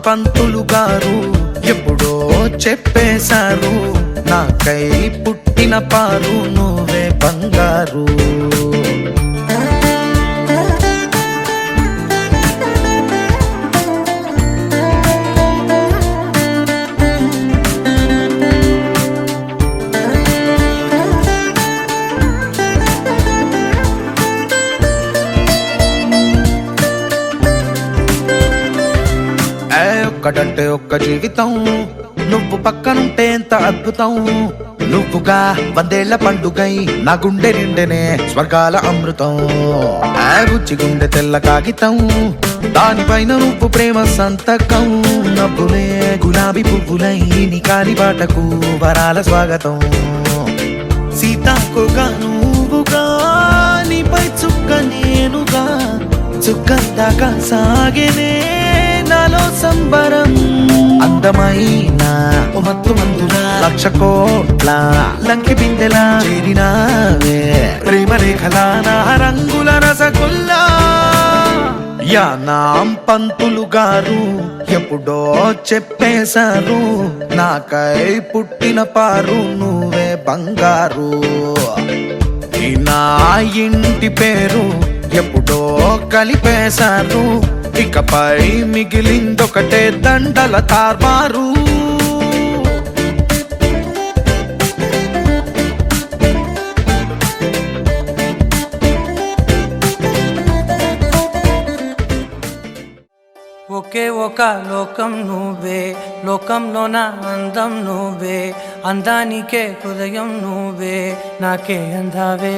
పంతులు గారు ఎప్పుడో చెప్పేశారు, నాకై పుట్టిన పారు నువ్వే బంగారు. ఒక్కడంటే ఒక్క జీవితం, నువ్వు పక్కనుంటే ఎంత అద్భుతం. నువ్వుగా 100 ఏళ్ల పండుగై నా గుండె నిండెనే స్వర్గాల అమృతం. బుజ్జి గుండె తెల్ల కాగితం, దానిపైన నువ్వు ప్రేమ సంతకం. నవ్వులే గులాబీ పువ్వులై నీ కాలి బాటకు వరాల స్వాగతం. సీతాకోగా నువ్వుగా, నీపై చుక్క నేనుగా, చుక్కందాకా సాగేనే నాలో సంబరం. అందమైన మత్తు మందులా 1,00,000 కోట్ల లంకి బిందెలా చేరినావే, ప్రేమ రేఖలా నా రంగుల రసగుల్లా. యానాం పంతులు గారు ఎప్పుడో చెప్పేశారు, నాకై పుట్టిన పారు నువ్వే బంగారు. నా ఇంటి పేరు ఎప్పుడో కలిపేశారు, ఇకపై మిగిలిందొకటే దండల తార్మారు. ఒకే ఒక లోకం నువ్వే, లోకంలోన అందం నువ్వే, అందానికే హృదయం నువ్వే, నాకే అందావే.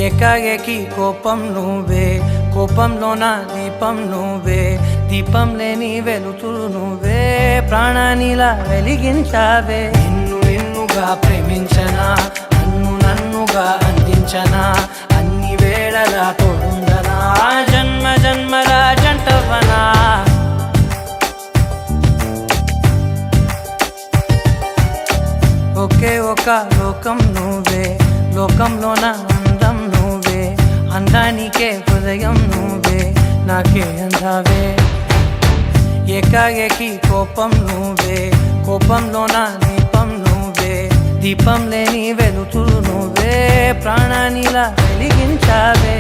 ఏకాఏకి కోపం నువ్వే, కోపంలోన దీపం నువ్వే, దీపం లేని వెలుతురు నువ్వే, ప్రాణానిలా వెలిగించావే. నిన్నుగా ప్రేమించనా, నన్నుగా అందించనా, అన్ని వేళలా తోడుందనా, జన్మ జన్మల జంటవనా. ఒకే ఒక లోకం నువ్వే, లోకంలోన అందం నువ్వే, అందానికే హృదయం నువ్వే, నాకే అందావే. ఏకాఏకి కోపం నువ్వే, కోపంలోన దీపం నువ్వే, దీపం లేని వెలుతురు నువ్వే, ప్రాణానిలా వెలిగించావే.